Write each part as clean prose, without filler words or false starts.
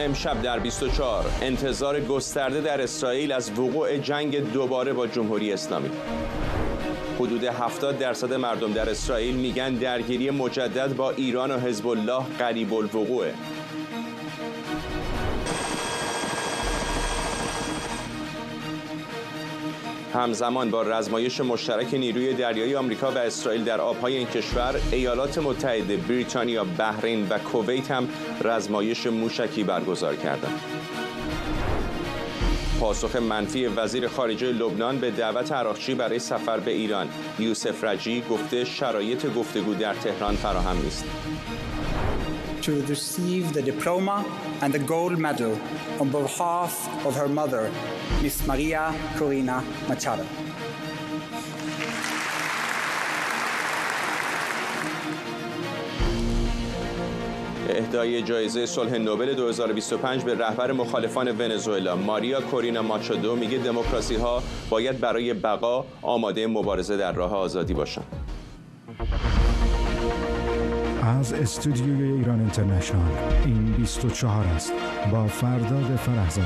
امشب در 24 انتظار گسترده در اسرائیل از وقوع جنگ دوباره با جمهوری اسلامی. حدود 70% مردم در اسرائیل میگن درگیری مجدد با ایران و حزب الله قریب الوقوعه. همزمان با رزمایش مشترک نیروی دریایی آمریکا و اسرائیل در آبهای این کشور، ایالات متحده، بریتانیا، بحرین و کویت هم رزمایش موشکی برگزار کردند. پاسخ منفی وزیر خارجه لبنان به دعوت عراقچی برای سفر به ایران. یوسف رجی گفته شرایط گفتگو در تهران فراهم نیست. To receive the diploma and the gold medal on behalf of her mother, Miss Maria Corina Machado. اهدای جایزه صلح نوبل 2025 به رهبر مخالفان ونزوئلا ماریا کورینا ماچادو میگه دموکراسی‌ها باید برای بقا آماده مبارزه در راه آزادی باشند. از استودیوی ایران اینترنشنال این 24 است با فرداد فرهزاد.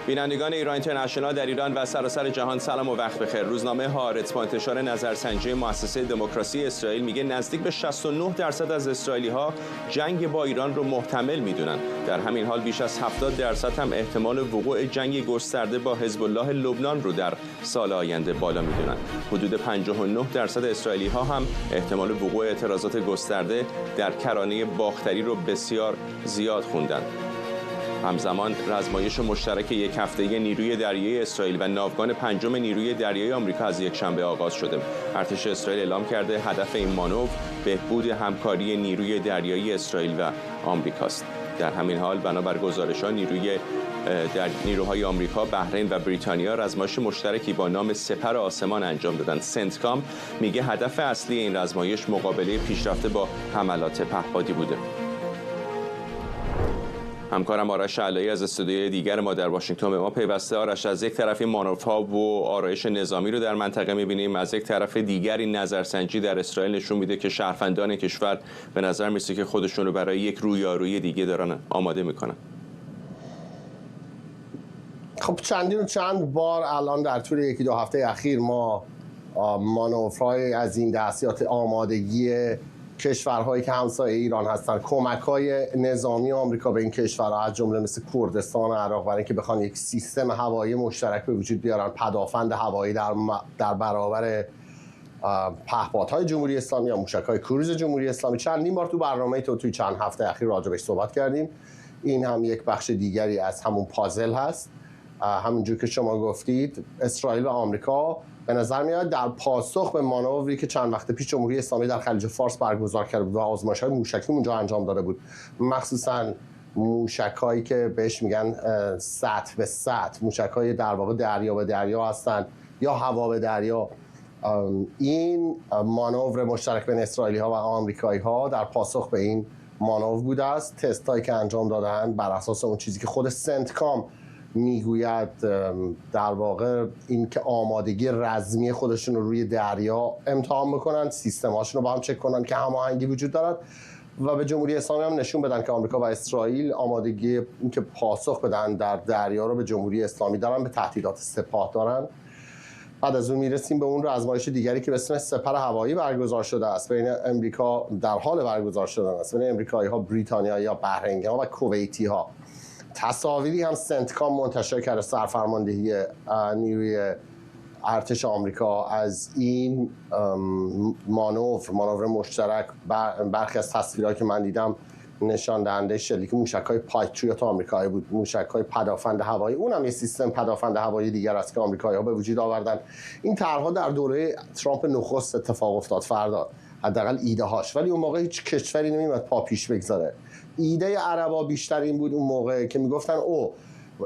بینندگان ایران اینترنشنال در ایران و سراسر جهان سلام و وقت بخیر. روزنامه هارتز با انتشار نظرسنجی مؤسسه دموکراسی اسرائیل میگه نزدیک به 69% از اسرائیلی‌ها جنگ با ایران رو محتمل میدونن. در همین حال بیش از 70% هم احتمال وقوع جنگ گسترده با حزب الله لبنان رو در سال آینده بالا میدونن. حدود 59% اسرائیلی‌ها هم احتمال وقوع اعتراضات گسترده در کرانه باختری رو بسیار زیاد خوندن. همزمان رزمایش مشترک یک هفته‌ای نیروی دریایی اسرائیل و ناوگان پنجم نیروی دریایی آمریکا از یکشنبه آغاز شده. ارتش اسرائیل اعلام کرده هدف این مانور بهبود همکاری نیروی دریایی اسرائیل و آمریکاست. در همین حال بنابر گزارش‌ها نیروهای آمریکا، بحرین و بریتانیا رزمایش مشترکی با نام سپر آسمان انجام دادند. سنتکام میگه هدف اصلی این رزمایش مقابله پیشرفته با حملات پهپادی بوده. همکارم آرش علایی از استودیوی دیگر ما در واشنگتن به ما پیوسته. آرش، از یک طرف این مانورها و آرایش نظامی رو در منطقه می‌بینیم، از یک طرف دیگر این نظرسنجی در اسرائیل نشون میده که شهروندان کشور به نظر میسه که خودشون رو برای یک رویارویی دیگه دارن آماده میکنن. خب چند بار الان در طول یکی دو هفته اخیر ما مانورهای از این دست آمادگی کشورهایی که همسایه ایران هستن، کمک‌های نظامی آمریکا به این کشورها از جمله مثل کردستان و عراق برای اینکه بخوان یک سیستم هوایی مشترک به وجود بیارن، پدافند هوایی در برابر پهپادهای جمهوری اسلامی یا موشک‌های کروز جمهوری اسلامی. چندین بار تو برنامه توی چند هفته اخیر راجع بهش صحبت کردیم. این هم یک بخش دیگری از همون پازل هست. همونجور که شما گفتید اسرائیل و آمریکا به نظر میاد در پاسخ به مانوری که چند وقت پیش جمهوری اسلامی در خلیج فارس برگزار کرده بود و آزمایش‌های موشکی اونجا انجام داده بود، مخصوصا موشک‌هایی که بهش میگن سطح به سطح، موشک‌های در واقع دریا به دریا هستن یا هوا به دریا. این مانور مشترک بین اسرائیلی‌ها و آمریکایی‌ها در پاسخ به این مانور بوده است. تستایی که انجام دادن بر اساس اون چیزی که خود سنتکام میگوید در واقع این که آمادگی رزمی خودشون رو روی دریا امتحان بکنن، سیستم‌هاشون رو با هم چک کنن که هماهنگی وجود دارد و به جمهوری اسلامی هم نشون بدن که آمریکا و اسرائیل آمادگی این که پاسخ بدن در دریا رو به جمهوری اسلامی دارن، به تهدیدات سپاه دارن. بعد از اون میرسیم به اون رزمایش دیگری که به اسم سپر هوایی برگزار شده است بین امریکا، در حال برگزار شدن است بین امریکایی‌ها، بریتانیایی‌ها، بحرینی‌ها و کویتی‌ها. تصاویری هم سنتکام منتشر کرده، سرفرماندهی نیروی ارتش آمریکا، از این مانور مشترک. برخی از تصویرهایی که من دیدم نشان دهنده شلیک موشک‌های پاتریوت آمریکایی بود، موشک‌های پدافند هوایی. اونم یه سیستم پدافند هوایی دیگر است که آمریکایی‌ها به وجود آوردن. این طرح‌ها در دوره ترامپ نخست اتفاق افتاد، فردا حداقل ایده هاش، ولی اون موقع هیچ کشوری نمی‌اومد پا پیش بگذاره. ایده عربا بیشتر این بود اون موقع که میگفتن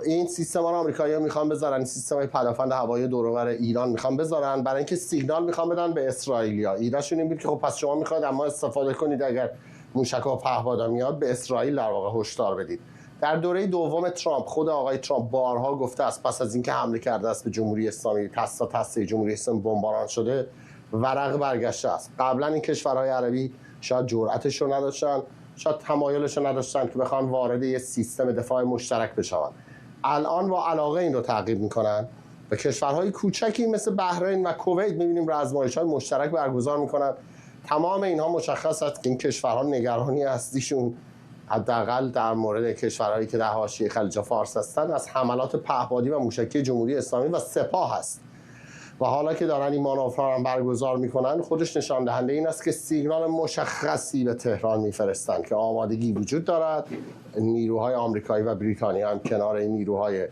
این سیستما رو آمریکایی‌ها میخوان بذارن، این سیستمای پدافند هوایی دور و بر ایران میخوان بذارن برای اینکه سیگنال میخوان بدن به اسرائیلیا. ایدهشون این بود که خب پس شما میخواید اما استفاده کنید، اگر موشک‌ها پهپادا میاد به اسرائیل در واقع هشدار بدید. در دوره دوم ترامپ خود آقای ترامپ بارها گفته است پس از اینکه حمله کرده است به جمهوری اسلامی، تاسیس جمهوری اسلامی بمباران شده، ورق برگشته است. قبلا این کشورهای عربی شاید جرأتش رو نداشتن شاید تمایلش نداشتن که بخوان وارد یه سیستم دفاع مشترک بشن. الان با علاقه این رو تعقیب میکنن و کشورهای کوچکی مثل بحرین و کویت میبینیم آزمایش‌های مشترک برگزار میکنن. تمام اینها مشخص است که این کشورها نگرانی اصلیشون حداقل در مورد کشورهایی که در حاشیه خلیج فارس هستند از حملات پهپادی و موشکی جمهوری اسلامی و سپاه است. و حالا که دارن این مانورها رو برگزار میکنن، خودش نشان دهنده این است که سیگنال مشخصی به تهران میفرستند که آمادگی وجود دارد. نیروهای آمریکایی و بریتانیا هم کنار این نیروهای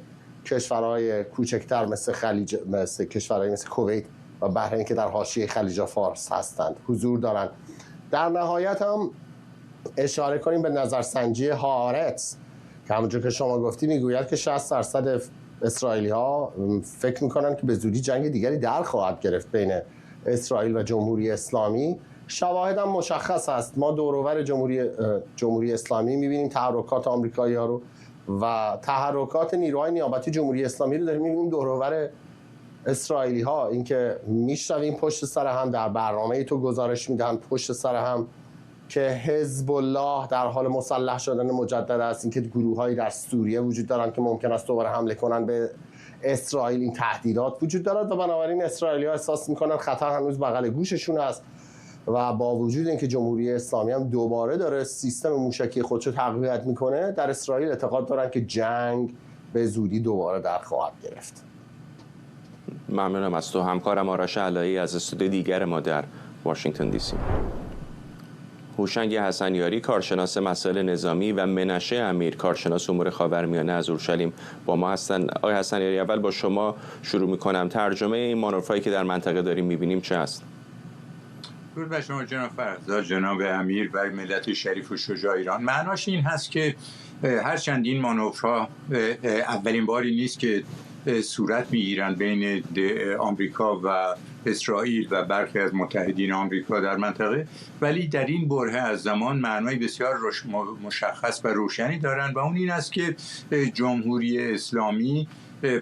کشورهای کوچکتر مثل کشورهای مثل کویت و بحرین که در حاشیه خلیج فارس هستند حضور دارند. در نهایت هم اشاره کنیم به نظرسنجی هارتز که همونجور که شما گفتی میگوید که 60% اسرائیلی ها فکر میکنن که به زودی جنگ دیگری در خواهد گرفت بین اسرائیل و جمهوری اسلامی. شواهد هم مشخص است. ما دور و بر جمهوری اسلامی میبینیم تحرکات آمریکایی ها رو و تحرکات نیروهای نیابتی جمهوری اسلامی رو داریم میبینیم دور و بر اسرائیلی ها. اینکه میشنویم پشت سر هم در برنامه تو گزارش میدن پشت سر هم که حزب الله در حال مسلح شدن مجدد است، اینکه گروه‌هایی در سوریه وجود دارند که ممکن است دوباره حمله کنند به اسرائیل. این تهدیدات وجود دارد و بنابراین اسرائیلی‌ها احساس می‌کنند خطر هنوز بغل گوششون است و با وجود اینکه جمهوری اسلامی هم دوباره داره سیستم موشکی خودش رو تقویت می‌کنه، در اسرائیل اعتقاد دارند که جنگ به زودی دوباره در خواهد گرفت. ممنونم از تو. همکارم آرش علایی از استودیو دیگر ما در واشنگتن دی سی. هوشنگ حسنیاری کارشناس مسائل نظامی و منشه امیر کارشناس امور خاورمیانه از اورشلیم با ما هستن. آقای حسنیاری، اول با شما شروع می‌کنم. ترجمه این مانورهایی که در منطقه داریم می‌بینیم چه است؟ درود بر شما جناب فرزاد، جناب امیر و ملت شریف و شجاع ایران. معناش این هست که هرچند این مانورها اولین باری نیست که صورت میگیرند بین آمریکا و اسرائیل و برخی از متحدین آمریکا در منطقه، ولی در این برهه از زمان معنای بسیار مشخص و روشنی دارند و اون این است که جمهوری اسلامی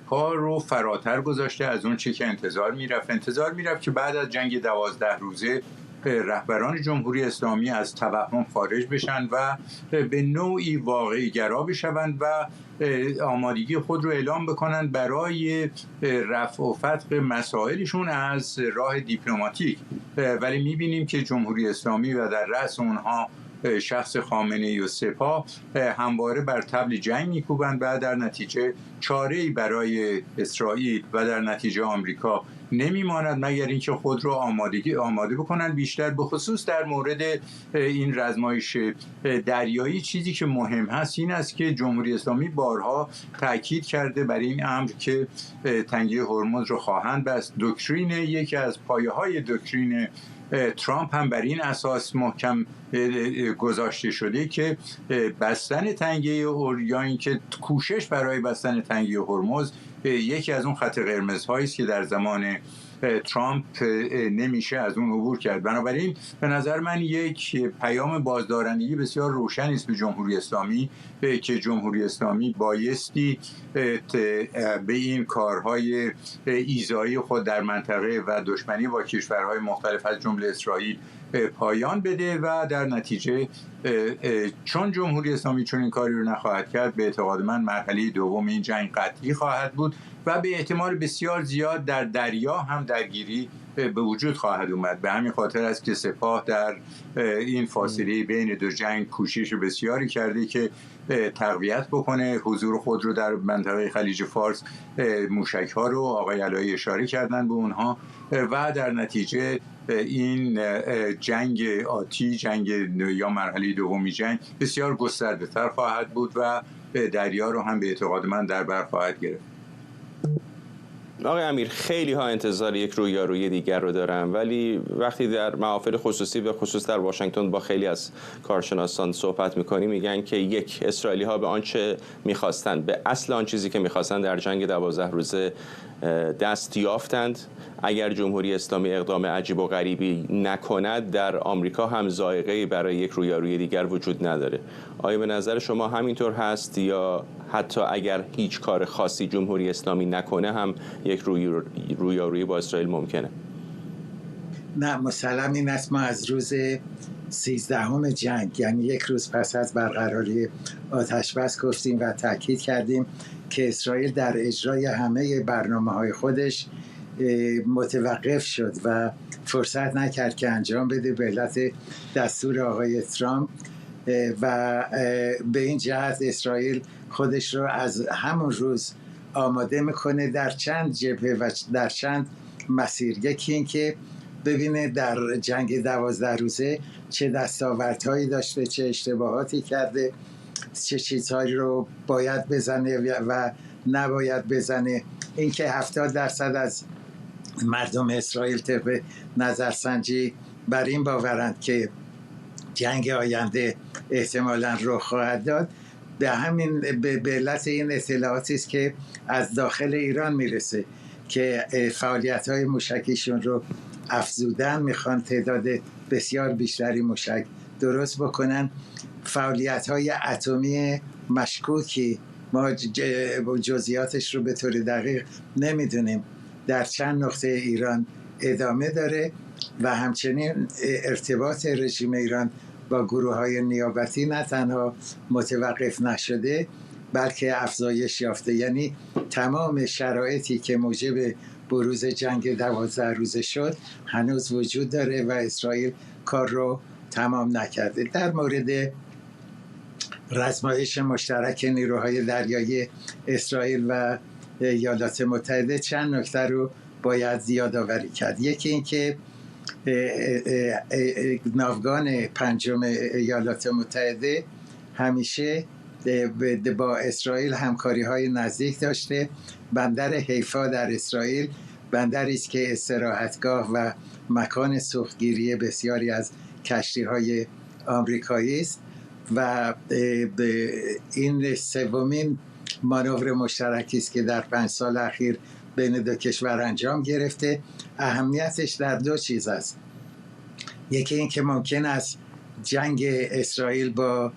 پا رو فراتر گذاشته از اون چه که انتظار میرفت که بعد از جنگ 12 روزه رهبران جمهوری اسلامی از توهم خارج بشن و به نوعی واقعی گرا بشوند و آمادگی خود رو اعلام بکنن برای رفع و فتق مسائلشون از راه دیپلماتیک. ولی میبینیم که جمهوری اسلامی و در رأس اونها شخص خامنه‌ای و سپاه همواره بر طبل جنگ میکوبند و در نتیجه چاره‌ای برای اسرائیل و در نتیجه آمریکا نمیماند مگر اینکه خود رو آماده بکنن. بیشتر به خصوص در مورد این رزمایش دریایی چیزی که مهم هست این است که جمهوری اسلامی بارها تاکید کرده بر این امر که تنگه هرمز رو خواهند بست. دکترین یکی از پایه‌های دکترین ترامپ هم بر این اساس محکم گذاشته شده که بستن تنگه یا اینکه کوشش برای بستن تنگه هرمز یکی از اون خط قرمزهایی است که در زمان ترامپ نمیشه از اون عبور کرد. بنابراین به نظر من یک پیام بازدارندگی بسیار روشنی است به جمهوری اسلامی که جمهوری اسلامی بایستی به این کارهای ایذایی خود در منطقه و دشمنی با کشورهای مختلف از جمله اسرائیل پایان بده و در نتیجه چون جمهوری اسلامی چون این کاری رو نخواهد کرد به اعتقاد من مرحله دوم این جنگ قطعی خواهد بود و به احتمال بسیار زیاد در دریا هم درگیری به وجود خواهد اومد. به همین خاطر است که سپاه در این فاصله بین دو جنگ کوشش بسیاری کرده که تقویت بکنه حضور خود رو در منطقه خلیج فارس. موشک ها رو آقای علایی اشاره کردن به اونها و در نتیجه این جنگ آتی، جنگ یا مرحله دومی جنگ بسیار گسترده تر خواهد بود و دریا رو هم به اعتقاد من در بر خواهد گرفت. آقای امیر، خیلی ها انتظار یک رویارویی دیگر رو دارن، ولی وقتی در محافل خصوصی و خصوص در واشنگتن با خیلی از کارشناسان صحبت میکنیم میگن که یک، اسرائیلی ها به آنچه میخواستند، به اصل آن چیزی که میخواستند در جنگ 12 روزه دست یافتند. اگر جمهوری اسلامی اقدام عجیب و غریبی نکند در آمریکا هم ذائقه‌ای برای یک رویارویی دیگر وجود نداره. آیا به نظر شما همینطور هست یا حتی اگر هیچ کار خاصی جمهوری اسلامی نکنه هم یک رویارویی با اسرائیل ممکنه؟ نه، مسلم این است ما از روز 13 جنگ، یعنی یک روز پس از برقراری آتش بس گفتیم و تاکید کردیم که اسرائیل در اجرای همه برنامه‌های خودش متوقف شد و فرصت نکرد که انجام بده به علت دستور آقای ترامپ و به این جهت اسرائیل خودش رو از همون روز آماده میکنه در چند جبهه و در چند مسیر. یکی این که ببینه در جنگ 12 روزه چه دستاوردهایی داشته، چه اشتباهاتی کرده، چه چیزهایی رو باید بزنه و نباید بزنه. اینکه 70% از مردم اسرائیل طبق نظرسنجی بر این باورند که جنگ آینده احتمالاً رخ خواهد داد، به همین به علت این اطلاعاتی است که از داخل ایران میرسه که فعالیت‌های موشکیشون رو افزودن، میخوان تعداد بسیار بیشتری موشک درست بکنن. فعالیت‌های اتمی مشکوکی، ما جزئیاتش رو به طور دقیق نمیدونیم، در چند نقطه ایران ادامه داره و همچنین ارتباط رژیم ایران با گروه‌های نیابتی نه تنها متوقف نشده بلکه افزایش یافته. یعنی تمام شرایطی که موجب بروز جنگ 12 روزه شد هنوز وجود داره و اسرائیل کار رو تمام نکرده. در مورد رزمایش مشترک نیروهای دریایی اسرائیل و ایالات متحده چند نکته رو باید یادآوری کرد. یکی این که ناوگان پنجم ایالات متحده همیشه با اسرائیل همکاری های نزدیک داشته. بندر حیفا در اسرائیل بندری است که استراحتگاه و مکان سوختگیری بسیاری از کشتی های آمریکایی است و این سومین مانور مشترکی است که در 5 سال اخیر بین دو کشور انجام گرفته. اهمیتش در دو چیز است. یکی این که ممکن است جنگ اسرائیل با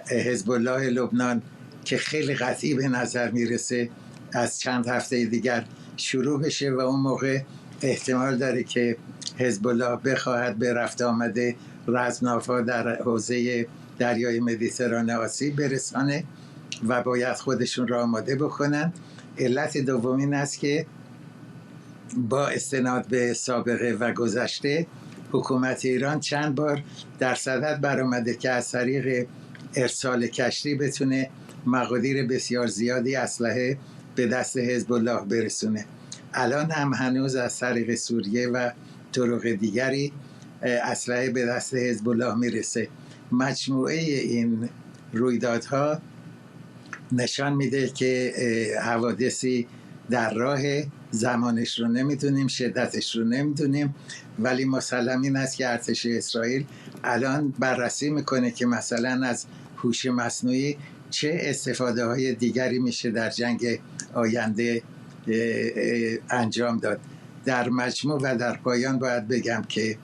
حزب الله لبنان که خیلی قطعی به نظر میرسه از چند هفته دیگر شروع بشه و اون موقع احتمال داره که حزب الله بخواهد به رفت آمده رزمناوها در حوزه دریای مدیترانه آسیب برسانه و باید خودشون را آماده بکنن. علت دومین است که با استناد به سابقه و گذشته حکومت ایران چند بار در صدد برآمده که از طریق ارسال کشتی بتونه مقادیر بسیار زیادی اسلحه به دست حزب الله برسونه. الان هم هنوز از طریق سوریه و طرق دیگری اسلحه به دست حزب الله میرسه. مجموعه این رویدادها نشان میده که حوادثی در راه، زمانش رو نمیدونیم، شدتش رو نمیدونیم، ولی مسلم این است که ارتش اسرائیل الان بررسی میکنه که مثلا از هوش مصنوعی چه استفاده های دیگری میشه در جنگ آینده انجام داد. در مجموع و در پایان باید بگم که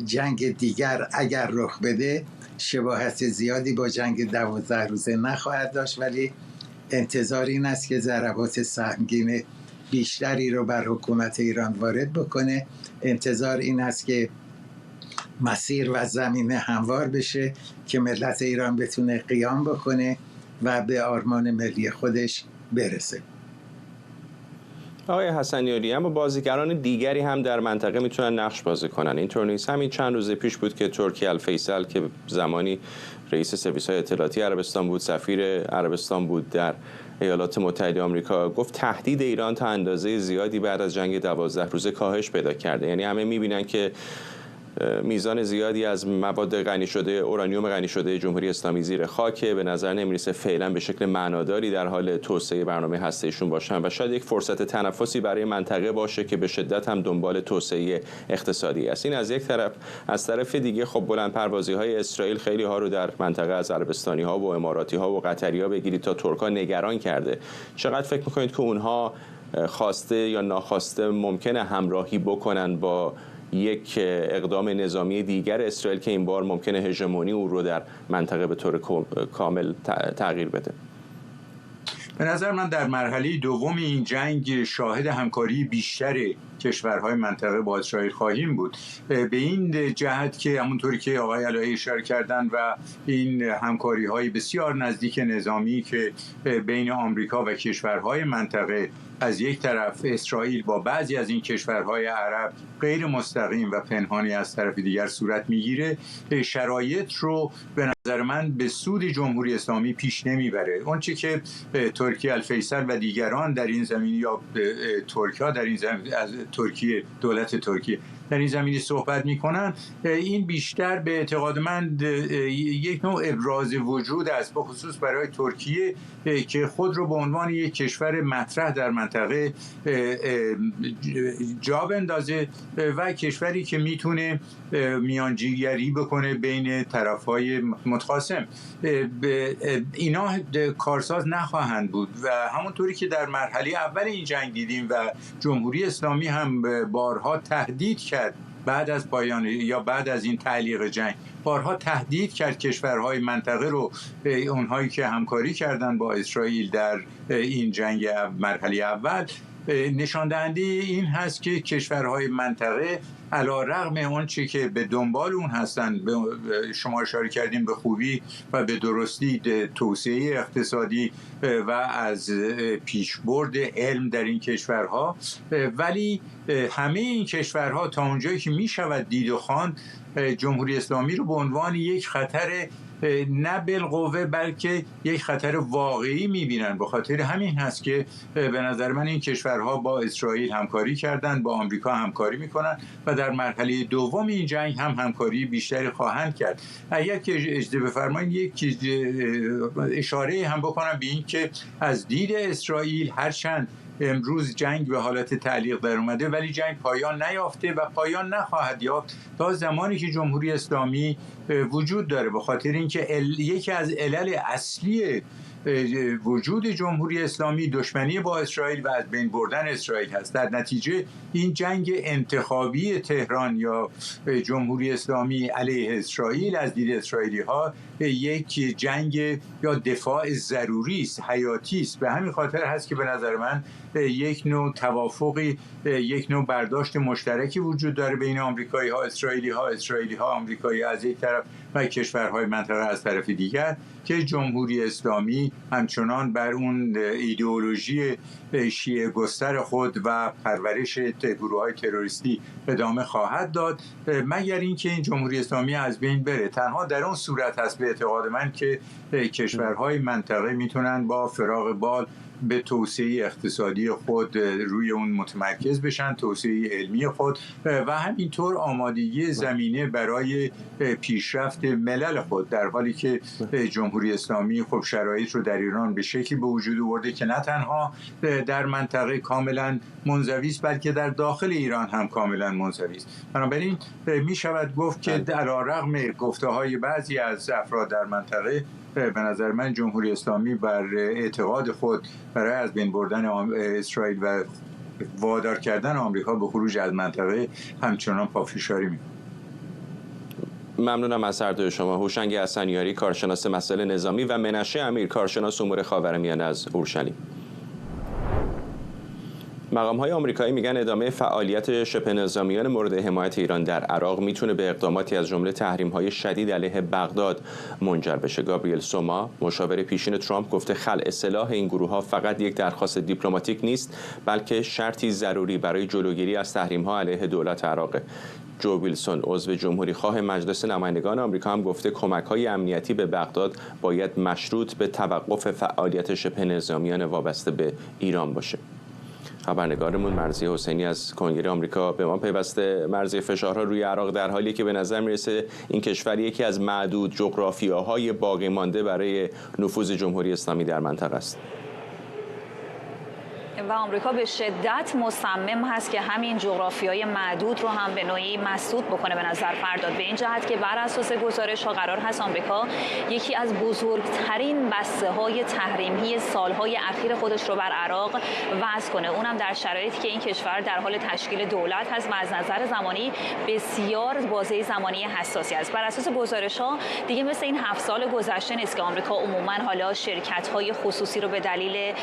جنگ دیگر اگر رخ بده شباهت زیادی با جنگ 12 روزه نخواهد داشت، ولی انتظار این است که ضربات سهمگین بیشتری رو بر حکومت ایران وارد بکنه. انتظار این است که مسیر و زمینه هموار بشه که ملت ایران بتونه قیام بکنه و به آرمان ملی خودش برسه. آقای حسنیاری، اما بازیگران دیگری هم در منطقه میتونن نقش بازی کنن. اینطور نیست؟ همین چند روز پیش بود که ترکی الفیصل که زمانی رئیس سرویس‌های اطلاعاتی عربستان بود، سفیر عربستان بود در ایالات متحده آمریکا، گفت تهدید ایران تا اندازه زیادی بعد از جنگ 12 روزه کاهش پیدا کرده. یعنی همه میبینن که میزان زیادی از مواد غنی شده، اورانیوم غنی شده جمهوری اسلامی زیر خاکه. به نظر نمیرسه فعلا به شکل معناداری در حال توسعه برنامه هسته‌ایشون باشن و شاید یک فرصت تنفسی برای منطقه باشه که به شدت هم دنبال توسعه اقتصادی است. این از یک طرف. از طرف دیگه خب بلندپروازی‌های اسرائیل خیلی ها رو در منطقه از عربستانی‌ها و اماراتی‌ها و قطری‌ها بگیرید تا ترک‌ها نگران کرده. چقدر فکر می‌کنید که اونها خواسته یا ناخواسته ممکنه همراهی بکنن با یک اقدام نظامی دیگر اسرائیل که این بار ممکنه هژمونی او رو در منطقه به طور کامل تغییر بده؟ به نظر من در مرحله دوم این جنگ شاهد همکاری بیشتر کشورهای منطقه با اسرائیل خواهیم بود، به این جهت که همونطوری که آقای علایی اشاره کردن و این همکاری‌های بسیار نزدیک نظامی که بین آمریکا و کشورهای منطقه از یک طرف، اسرائیل با بعضی از این کشورهای عرب غیر مستقیم و پنهانی از طرف دیگر صورت میگیره، شرایط رو به نظر من به سود جمهوری اسلامی پیش نمیبره. اون چی که ترکیه الفیصل و دیگران در این زمینه یا ترک‌ها در این زمینه از ترکیه، دولت ترکیه در این زمینه صحبت میکنن، این بیشتر به اعتقاد من یک نوع ابراز وجود است، به خصوص برای ترکیه که خود رو به عنوان یک کشور مطرح در منطقه جا بندازه و کشوری که میتونه میانجیگری بکنه بین طرفهای متخاصم. اینا کارساز نخواهند بود و همونطوری که در مرحله اول این جنگ دیدیم و جمهوری اسلامی هم بارها تهدید کرد بعد از پایان یا بعد از این تعلیق جنگ، بارها تهدید کرد کشورهای منطقه رو، اونهایی که همکاری کردن با اسرائیل در این جنگ مرحله اول، نشان دهنده این هست که کشورهای منطقه علی‌رغم اون چی که به دنبال اون هستن، شما اشاره کردیم به خوبی و به درستی توسعه اقتصادی و از پیشبرد علم در این کشورها، ولی همه این کشورها تا اونجایی که می شود دید و خواند جمهوری اسلامی رو به عنوان یک خطر نه بالقوه بلکه یک خطر واقعی می‌بینن. به خاطر همین هست که به نظر من این کشورها با اسرائیل همکاری کردن، با آمریکا همکاری میکنن و در مرحله دوم این جنگ هم همکاری بیشتری خواهند کرد. اگر که اجازه بفرمایید یک اشاره هم بکنم به این که از دید اسرائیل هرچند امروز جنگ به حالت تعلیق در اومده ولی جنگ پایان نیافته و پایان نخواهد یافت تا زمانی که جمهوری اسلامی وجود داره، به خاطر اینکه یکی از علل اصلی وجود جمهوری اسلامی دشمنی با اسرائیل و از بین بردن اسرائیل هست. در نتیجه این جنگ انتخابی تهران یا جمهوری اسلامی علیه اسرائیل از دید اسرائیلی ها یک جنگ یا دفاع ضروری است، حیاتی است. به همین خاطر هست که به نظر من یک نوع توافقی، یک نوع برداشت مشترکی وجود داره بین آمریکایی ها، اسرائیلی ها، آمریکایی از یک طرف و کشورهای منطقه از طرف دیگر، که جمهوری اسلامی همچنان بر اون ایدئولوژی شیعه گستر خود و پرورش گروه‌های تروریستی ادامه خواهد داد مگر اینکه این جمهوری اسلامی از بین بره. تنها در اون صورت هست به اعتقاد من که کشورهای منطقه میتونن با فراغ بال به توسعه اقتصادی خود روی اون متمرکز بشن، توسعه علمی خود و همینطور آمادگی زمینه برای پیشرفت ملل خود، در حالی که جمهوری اسلامی خب شرایط رو در ایران به شکلی به وجود آورده که نه تنها در منطقه کاملا منزوی است بلکه در داخل ایران هم کاملا منزوی است. بنابراین می شود گفت که علی‌رغم گفته‌های بعضی از افراد در منطقه، به نظر من جمهوری اسلامی بر اعتقاد خود برای از بین بردن اسرائیل و وادار کردن آمریکا به خروج از منطقه همچنان پافشاری می‌کند. ممنونم از هر دوی شما. هوشنگ حسنیاری، کارشناس مسائل نظامی، و منشه امیر، کارشناس امور خاورمیانه از اورشلیم. مقام‌های آمریکایی میگن ادامه فعالیت شبه نظامیان مورد حمایت ایران در عراق میتونه به اقداماتی از جمله تحریم‌های شدید علیه بغداد منجر بشه. گابریل سوما، مشاور پیشین ترامپ، گفته خلع سلاح این گروه‌ها فقط یک درخواست دیپلماتیک نیست بلکه شرطی ضروری برای جلوگیری از تحریم‌ها علیه دولت عراق. جو ویلسون، عضو جمهوری‌خواه مجلس نمایندگان آمریکا، هم گفته کمک‌های امنیتی به بغداد باید مشروط به توقف فعالیت شبه نظامیان وابسته به ایران باشه. خبرنگارمون مرضیه حسینی از کنگره آمریکا به ما پیوسته. مرضیه، فشارها روی عراق در حالی که به نظر میرسه این کشور یکی از معدود جغرافیاهای باقی مانده برای نفوذ جمهوری اسلامی در منطقه است. و آمریکا به شدت مصمم هست که همین جغرافیای معدود رو هم به نوعی مسدود بکنه به نظر فرداد، به این جهت که بر اساس گزارش‌ها قرار هست آمریکا یکی از بزرگترین بسته‌های تحریمی سال‌های اخیر خودش رو بر عراق وضع کنه، اونم در شرایطی که این کشور در حال تشکیل دولت هست و از نظر زمانی بسیار بازه زمانی حساسی است. بر اساس گزارش‌ها دیگه مثل این 7 سال گذشته نیست که آمریکا عموماً حالا شرکت‌های خصوصی رو به دلیل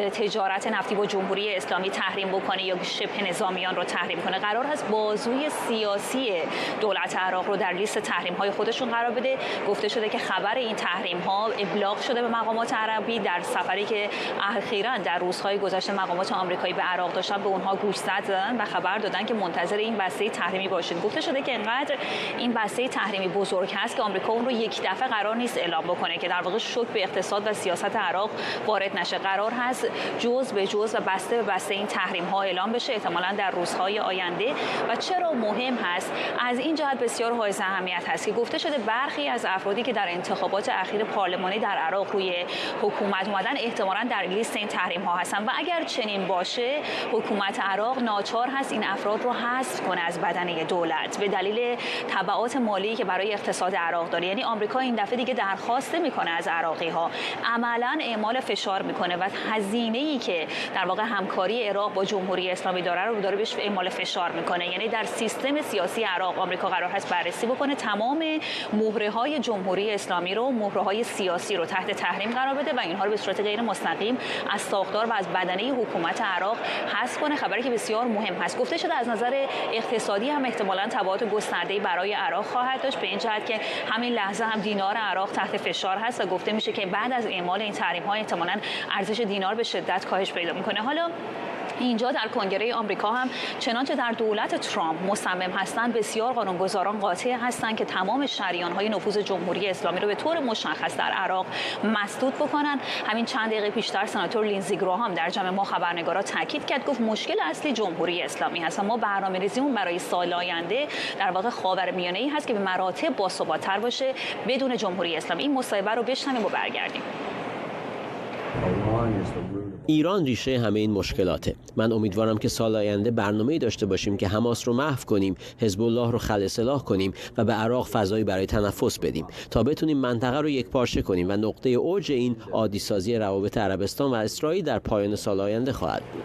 تجارت نفتی با جمهوری اسلامی تحریم بکنه یا شبه نظامیان رو تحریم کنه. قرار هست بازوی سیاسی دولت عراق رو در لیست تحریم‌های خودشون قرار بده. گفته شده که خبر این تحریم‌ها ابلاغ شده به مقامات عربی در سفری که اخیراً در روزهای گذشته مقامات آمریکایی به عراق داشتن، به اونها گوش زدن و خبر دادن که منتظر این بسته تحریمی باشید. گفته شده که انقدر این بسته تحریمی بزرگ هست که آمریکا اون رو یک دفعه قرار نیست اعلام بکنه که در واقع شوک به اقتصاد و سیاست عراق وارد نشه. قرار هست جزء به جزء و بسته به بسته این تحریم ها اعلام بشه، احتمالاً در روزهای آینده. و چرا مهم هست؟ از این جهت بسیار حائز اهمیت هست که گفته شده برخی از افرادی که در انتخابات اخیر پارلمانی در عراق روی حکومت اومدن احتمالاً در لیست این تحریم ها هستن و اگر چنین باشه حکومت عراق ناچار هست این افراد رو حذف کنه از بدنه دولت به دلیل تبعات مالی که برای اقتصاد عراق داره. یعنی آمریکا این دفعه دیگه درخواست میکنه از عراقی ها، عملاً اعمال فشار میکنه و هزینه‌ای که در واقع همکاری عراق با جمهوری اسلامی داره رو داره بهش اعمال فشار میکنه. یعنی در سیستم سیاسی عراق آمریکا قرار هست بررسی بکنه، تمام مهره‌های جمهوری اسلامی رو، مهره‌های سیاسی رو تحت تحریم قرار بده و اینها رو به صورت غیر مستقیم از ساختار و از بدنه حکومت عراق حذف کنه. خبری که بسیار مهم هست. گفته شده از نظر اقتصادی هم احتمالاً تبعات گسترده‌ای برای عراق خواهد داشت، به این جهت که همین لحظه هم دینار عراق تحت فشار هست و گفته میشه که بعد از اعمال این تحریم‌ها احتمالاً ارزش دینار به شدت کاهش پیدا میکنه. حالا اینجا در کنگره آمریکا هم چنانچه در دولت ترامپ مصمم هستند، بسیار قانونگذاران قاطع هستند که تمام شریان‌های نفوذ جمهوری اسلامی رو به طور مشخص در عراق مسدود بکنن. همین چند دقیقه پیشتر سناتور لینزی گراهام در جمع ما خبرنگارا تاکید کرد، گفت مشکل اصلی جمهوری اسلامی هست. ما برنامه‌ریزیمون برای سال آینده در واقع خاورمیانه‌ای هست که به مراتب باثبات‌تر باشه بدون جمهوری اسلامی. این مصاحبه رو بشنویم و برگردیم. ایران ریشه همه این مشکلاته. من امیدوارم که سال آینده برنامه‌ای داشته باشیم که حماس رو محو کنیم، حزب الله رو خلع کنیم و به عراق فضایی برای تنفس بدیم تا بتونیم منطقه رو یکپارچه کنیم و نقطه اوج این عادی‌سازی روابط عربستان و اسرائیل در پایان سال آینده خواهد بود.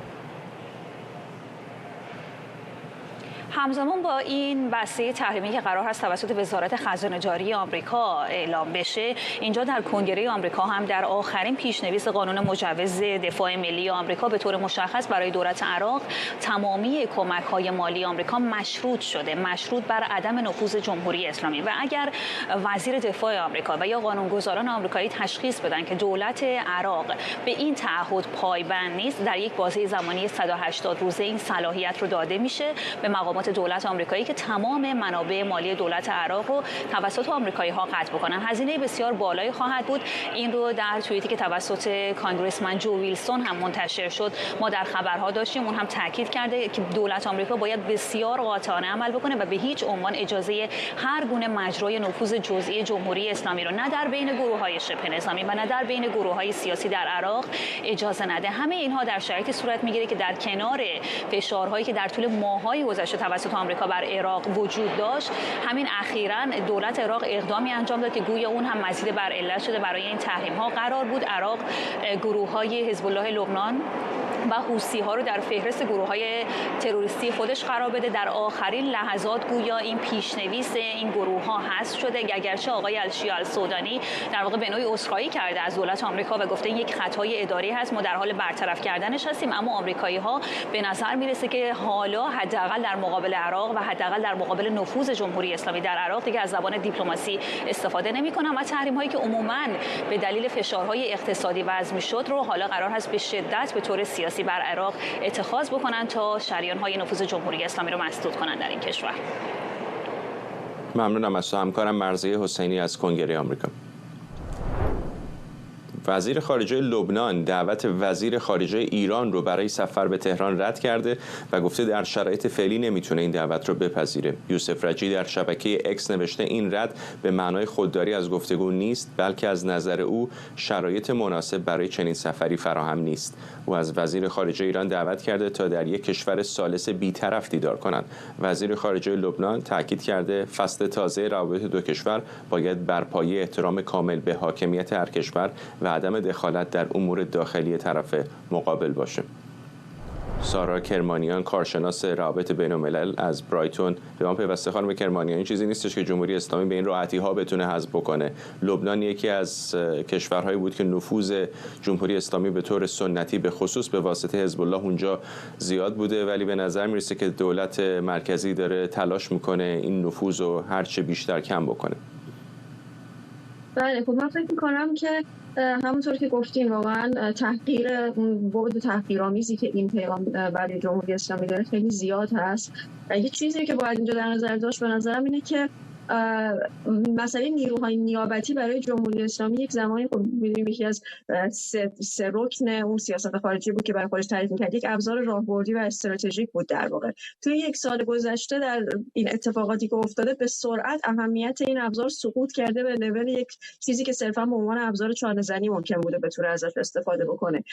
همزمان با این بسته تحریمی که قرار هست توسط وزارت خزانه جاری آمریکا اعلام بشه، اینجا در کنگره آمریکا هم در آخرین پیشنویس قانون مجوز دفاع ملی آمریکا به طور مشخص برای دولت عراق تمامی کمک‌های مالی آمریکا مشروط شده، مشروط بر عدم نفوذ جمهوری اسلامی. و اگر وزیر دفاع آمریکا و یا قانونگذاران آمریکایی تشخیص بدن که دولت عراق به این تعهد پایبند نیست، در یک بازه زمانی 180 روزه این صلاحیت رو داده میشه به مقامات دولت آمریکایی که تمام منابع مالی دولت عراق رو توسط آمریکایی‌ها قطع بکنن. هزینه بسیار بالایی خواهد بود. این رو در توییتی که توسط کانگرسمن جو ویلسون هم منتشر شد ما در خبرها داشتیم. اون هم تاکید کرده که دولت آمریکا باید بسیار قاطعانه عمل بکنه و به هیچ عنوان اجازه هر گونه مجرای نفوذ جزئی جمهوری اسلامی رو نه در بین گروه‌های شبه نظامی و نه در بین گروه‌های سیاسی در عراق اجازه نده. همه اینها در شرایطی صورت میگیره که در کنار فشارهایی که در طول ماه‌های گذشته توسط آمریکا بر عراق وجود داشت، همین اخیراً دولت عراق اقدامی انجام داد که گویا اون هم مزید بر علت شده برای این تحریم‌ها. قرار بود عراق گروه‌های حزب الله لبنان و حوثی‌ها رو در فهرست گروه‌های تروریستی خودش قرار بده. در آخرین لحظات گویا این پیشنویس این گروه‌ها حذف شده، اگرچه آقای الشیع السودانی در واقع به نوعی عذرخواهی کرده از دولت آمریکا و گفته یک خطای اداری هست، ما در حال برطرف کردنش هستیم. اما آمریکایی‌ها به نظر میرسه که حالا حداقل در مقابل عراق و حداقل در مقابل نفوذ جمهوری اسلامی در عراق دیگه از زبان دیپلماسی استفاده نمی‌کنن و تحریم‌هایی که عموماً به دلیل فشارهای اقتصادی وضع می‌شد رو حالا قرار هست به شدت به طور سیاسی بر عراق اتخاذ بکنن تا شریان‌های نفوذ جمهوری اسلامی رو مسدود کنن در این کشور. ممنونم از همکارم مرضیه حسینی از کنگره آمریکا. وزیر خارجه لبنان دعوت وزیر خارجه ایران رو برای سفر به تهران رد کرده و گفته در شرایط فعلی نمیتونه این دعوت رو بپذیره. یوسف رجی در شبکه اکس نوشته این رد به معنای خودداری از گفتگو نیست، بلکه از نظر او شرایط مناسب برای چنین سفری فراهم نیست. او از وزیر خارجه ایران دعوت کرده تا در یک کشور ثالث بی‌طرف دیدار کنند. وزیر خارجه لبنان تاکید کرده فصل تازه روابط دو کشور باید بر پایه احترام کامل به حاکمیت هر کشور و عدم دخالت در امور داخلی طرف مقابل باشه. سارا کرمانیان کارشناس روابط بین‌الملل از برایتون به ما پیوسته. خانم کرمانیان، این چیزی نیستش که جمهوری اسلامی به این راحتی ها بتونه حذف بکنه. لبنان یکی از کشورهایی بود که نفوذ جمهوری اسلامی به طور سنتی به خصوص به واسطه حزب الله اونجا زیاد بوده، ولی به نظر میرسه که دولت مرکزی داره تلاش میکنه این نفوذ رو هرچه بیشتر کم بکنه. بله، خب من فکر میکنم که همونطور که گفتیم واقعا تحقیر، بعد تحقیرآمیزی که این پیغام برای جمهوری اسلامی داره خیلی زیاد هست. یه چیزی که باید اینجا در نظر داشت به نظرم اینه که مسئله نیروهای نیابتی برای جمهوری اسلامی یک زمانی خب می‌دونیم یکی از سه رکن اون سیاست خارجی بود که برای خودش تعریف می‌کرد، یک ابزار راهبردی و استراتژیک بود. در واقع توی یک سال گذشته در این اتفاقاتی که افتاده به سرعت اهمیت این ابزار سقوط کرده به لول یک چیزی که صرفا به عنوان ابزار چانه‌زنی ممکن بوده بتونه ازش استفاده بکنه،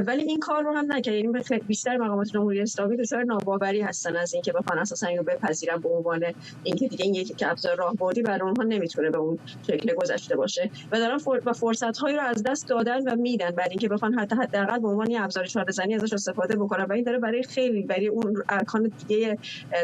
ولی این کار رو هم نکرد. یعنی بیشتر مقامات جمهوری اسلامی دچار ناباوری هستن از اینکه بخوان اساسا اینو بپذیرن به عنوان اینکه دیگه این یک ابزار راهبردی برای اونها نمیتونه به اون شکل گذشته باشه و دارن فرصت‌هایی رو از دست دادن و میدن برای اینکه بخوان حداقل به عنوان ابزار چانه‌زنی ازش استفاده بکنن و این داره برای اون ارکان دیگه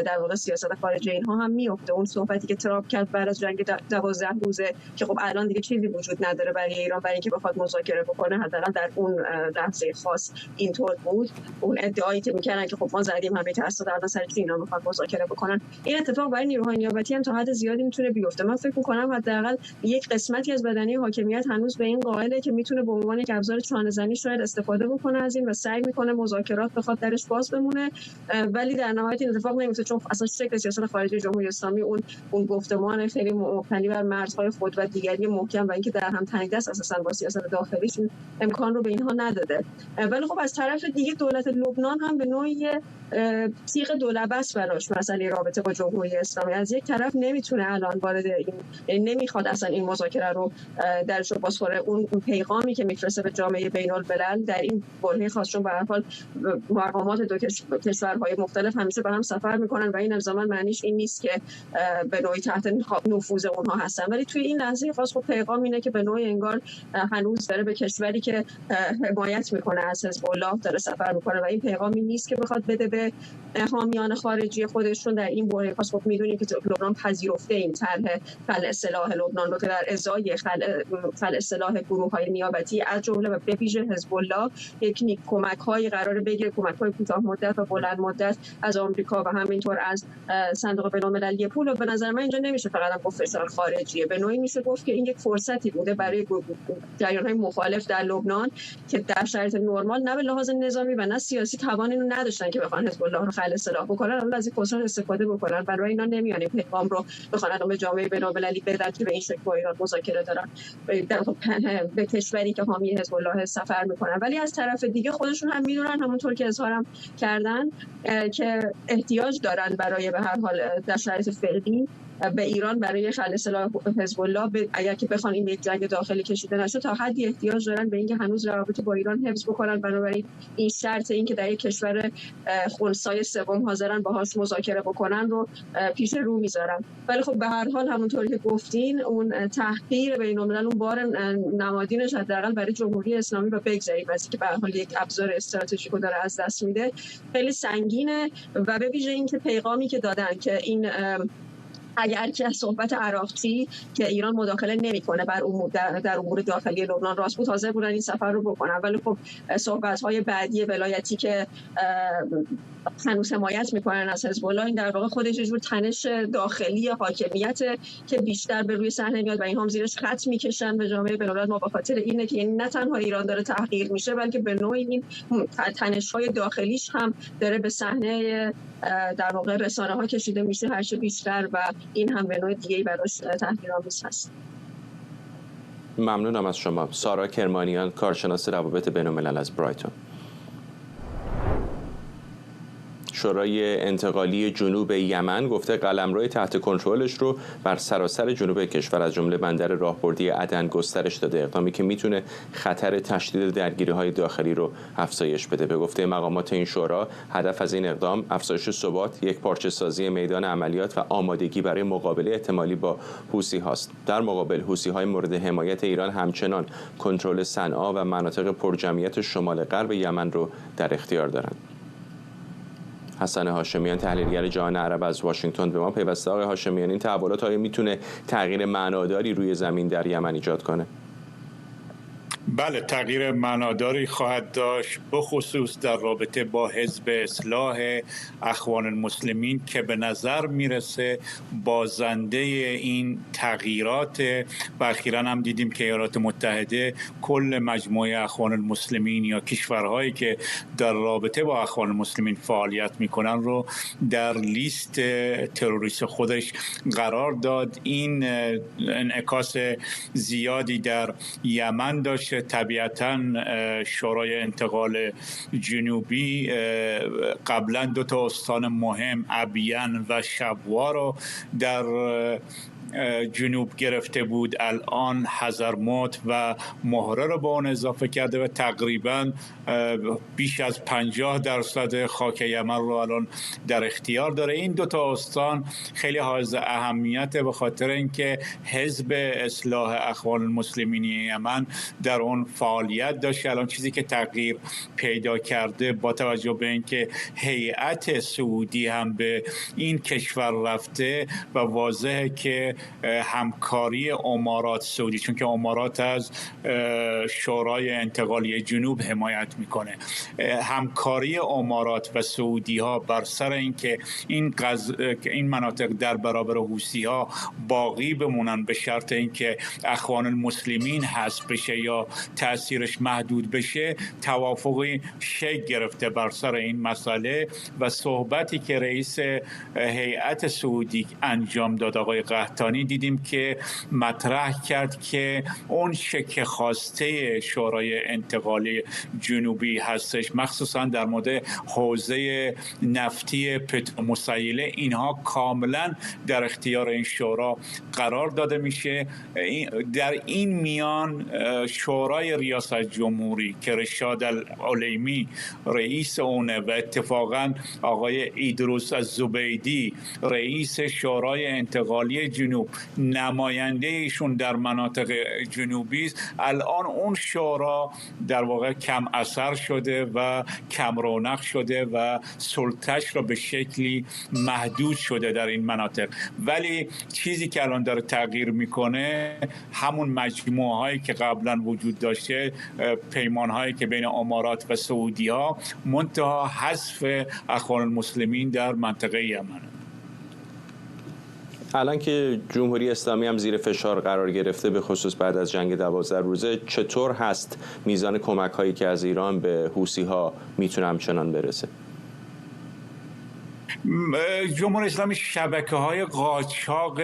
در واقع سیاست خارجی اینها هم میفته. اون صحبتی که ترامپ کرد بعد از جنگ 12 روزه که خب الان دیگه چیزی وجود نداره برای ایران برای اینکه بخواد مذاکره بکنه، حداقل در اون لحظه خاص اینطور بود. اون ادعایی که می‌کردن که خب ما زدیم همه تأسیسات الان سر اینا می‌خواد مذاکره بکنن، این اتفاق برای نیروهای نیابتی هم تا حد زیادی میتونه بیفته. من فکر می‌کنم حداقل یک قسمتی از بدنه حاکمیت هنوز به این قائله که میتونه به عنوان یک ابزار چانه‌زنی شاید استفاده بکنه از این و سعی میکنه مذاکرات بخواد درش باز بمونه، ولی در نهایت این اتفاق نمیفته چون اصلا شکل سیاست خارجی جمهوری اسلامی اون گفتمان خیلی مبتنی بر مرزهای خود و دیگری محکم و اینکه در هم تنیده است اساسا با سیاست داخلیش امکان رو به اینها نداده. ولی خب از طرف دیگه دولت لبنان هم به نوعی تیغ دولبست براش مسئله رابطه با جمهوری اسلامی. از یک طرف نمیتونه الان وارد این نمیخواد اصلا این مذاکره رو درش بازخوره اون پیغامی که میفرسته به جامعه بین‌الملل در این برهه خاص، چون به هر حال مقامات دو کشورهای مختلف همیشه با هم سفر میکنن و این الزاما معنیش این نیست که به نوعی تحت نفوذ اونها هستن، ولی توی این لحظه خاص خب پیغام اینه که به نوعی انگار هنوز داره به کشوری که حمایت میکنه از حزب الله داره سفر میکنه و این پیغامی نیست که بخواد بده به حامیان خارجی خودشون در این برهه خاص. خب میدونیم که لبنان پذیرفته این طرح خلع سلاح لبنان رو که در ازای خلع سلاح گروه‌های نیابتی از جمله و به ویژه حزب الله یک کمک‌های قرار بگیره، کمک‌های کوتاه مدت و بلند مدت از آمریکا و همینطور از صندوق بین‌المللی پول. و به نظر من اینجا نمیشه فقط گفت فشار خارجیه، به نوعی میشه گفت که این یک فرصتی بوده برای جریان‌های مخالف در لبنان که در شرایط نرمال نه به لحاظ نظامی و نه سیاسی توان اینو نداشتن که بخوان حزب الله رو خلع سلاح بکنن، اما از این فرصت استفاده بکنن. برای اینا نمیان این پیغام رو بخوان به جامعه بین‌المللی بدن که به این شکل با ایران مذاکره دارن به کشوری که حامی حزب الله سفر میکنن. ولی از طرف دیگه خودشون هم میدونن، همونطور که اظهارم کردن، که احتیاج دارن برای به هر حال در شرایط فعلی به ایران برای خلع سلاح حزب الله اگر که بخوان این یک جنگ داخلی کشیده نشه تا حدی احتیاج دارن به اینکه هنوز روابط با ایران حفظ بکنن. بنابراین این شرط این که در یک کشور خنثی سوم حاضرن باهاش مذاکره بکنن رو پیش رو میذارن. ولی خب به هر حال همونطور که گفتین اون تحقیر بین‌الملل، اون بار نمادینش حداقل برای جمهوری اسلامی و بگذاریم از اینکه به هر حال یک ابزار استراتژیک رو داره از دست میده خیلی سنگینه و به ویژه اینکه پیغامی که دادن که این اگر که صحبت عراقچی که ایران مداخله نمیکنه در امور داخلی لبنان راست بود حاضر بودن این سفر رو بکنن، ولی خب صحبت‌های بعدی ولایتی که هنوز حمایت میکنن از حزب الله این در واقع خودش یه جور تنش داخلی حاکمیت که بیشتر به روی صحنه میاد و این هم زیرش خط میکشن به جامعه بین‌الملل. ما به خاطر اینه که نه تنها ایران داره تحقیر میشه بلکه به نوعی این تنش‌های داخلیش هم داره به صحنه در واقع رسانه‌ها کشیده میشه هرچه بیشتر و این هم به نوع دیگه‌ای براش تحقیرآمیز هست. ممنونم از شما. سارا کرمانیان، کارشناس روابط بین‌الملل از برایتون. شورای انتقالی جنوب یمن گفته قلمرو تحت کنترلش رو بر سراسر جنوب کشور از جمله بندر راهبردی عدن گسترش داده، اقدامی که میتونه خطر تشدید درگیری‌های داخلی رو افزایش بده. به گفته مقامات این شورا، هدف از این اقدام افزایش ثبات، یکپارچه‌سازی میدان عملیات و آمادگی برای مقابله احتمالی با حوثی هاست. در مقابل حوثی‌های مورد حمایت ایران همچنان کنترل صنعا و مناطق پرجمعیت شمال غرب یمن رو در اختیار دارند. حسن هاشمیان، تحلیلگر جهان عرب از واشنگتن به ما پیوسته. آقای هاشمیان، این تحولات آیا میتونه تغییر معناداری روی زمین در یمن ایجاد کنه؟ بله، تغییر معناداری خواهد داشت، بخصوص در رابطه با حزب اصلاح اخوان المسلمین که به نظر میرسه بازنده این تغییرات و اخیراً هم دیدیم که ایالات متحده کل مجموعه اخوان المسلمین یا کشورهایی که در رابطه با اخوان المسلمین فعالیت میکنن رو در لیست تروریست خودش قرار داد. این انعکاس زیادی در یمن داشته. طبیعتاً شورای انتقال جنوبی قبلا 2 استان مهم، ابین و شبوه رو در جنوب گرفته بود، الان حضرموت و مهره رو به اون اضافه کرده و تقریبا بیش از 50% خاک یمن رو الان در اختیار داره. این 2 استان خیلی حائز اهمیته به خاطر اینکه حزب اصلاح اخوان المسلمین یمن در اون فعالیت داشت. الان چیزی که تغییر پیدا کرده با توجه به اینکه هیئت سعودی هم به این کشور رفته و واضحه که همکاری امارات سعودی، چون که امارات از شورای انتقالی جنوب حمایت میکنه، همکاری امارات و سعودی ها بر سر اینکه این مناطق در برابر حوثی ها باقی بمونن به شرط اینکه اخوان المسلمین حذف بشه یا تاثیرش محدود بشه، توافقی شکل گرفته بر سر این مسئله و صحبتی که رئیس هیئت سعودی انجام داد آقای قحطانی دیدیم که مطرح کرد که اون که خواسته شورای انتقالی جنوبی هستش، مخصوصا در مورد حوزه نفتی پترومسیله، اینها کاملا در اختیار این شورا قرار داده میشه. در این میان شورای ریاست جمهوری که رشاد العلیمی رئیس اونه و اتفاقا آقای ایدروس الزبیدی رئیس شورای انتقالی جنوب نماینده ایشون در مناطق جنوبی است، الان اون شورا در واقع کم اثر شده و کم رونق شده و سلطه‌اش را به شکلی محدود شده در این مناطق. ولی چیزی که الان داره تغییر میکنه همون مجموعه هایی که قبلا وجود داشته، پیمان هایی که بین امارات و سعودی ها، منتها حذف اخوان المسلمین در منطقه یمن. الان که جمهوری اسلامی هم زیر فشار قرار گرفته به خصوص بعد از جنگ 12 روزه، چطور هست میزان کمک هایی که از ایران به حوثی ها میتونه همچنان برسه؟ جمهوری اسلامی شبکه‌های قاچاق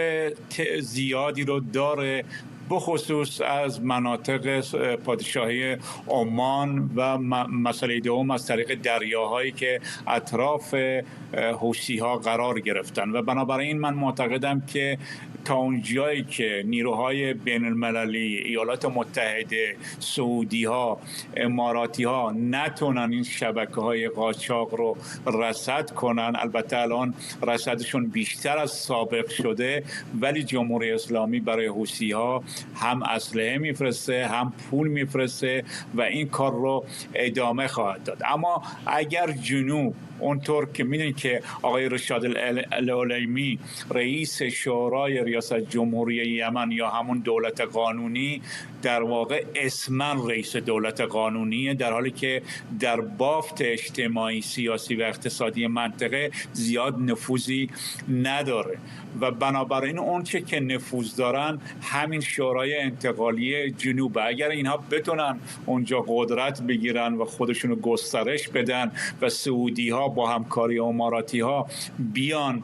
زیادی رو داره، بخصوص از مناطق پادشاهی عمان و مسئله دوم از طریق دریاهایی که اطراف حوثی ها قرار گرفتن و بنابراین من معتقدم که تا اون جایی که نیروهای بین المللی، ایالات متحده، سعودی ها، اماراتی ها نتونن این شبکه های قاچاق رو رصد کنن، البته الان رصدشون بیشتر از سابق شده، ولی جمهوری اسلامی برای حوثی ها هم اسلحه میفرسته هم پول میفرسته و این کار رو ادامه خواهد داد. اما اگر جنوب اونطور که میدونید که آقای رشاد العلیمی رئیس شورای ریاست جمهوری یمن یا همون دولت قانونی در واقع اسماً رئیس دولت قانونیه، در حالی که در بافت اجتماعی، سیاسی و اقتصادی منطقه زیاد نفوذی نداره و بنابراین اون چه که نفوذ دارن همین شورای انتقالی جنوب. اگر اینها بتونن اونجا قدرت بگیرن و خودشونو گسترش بدن و سعودی ها با همکاری اماراتی ها بیان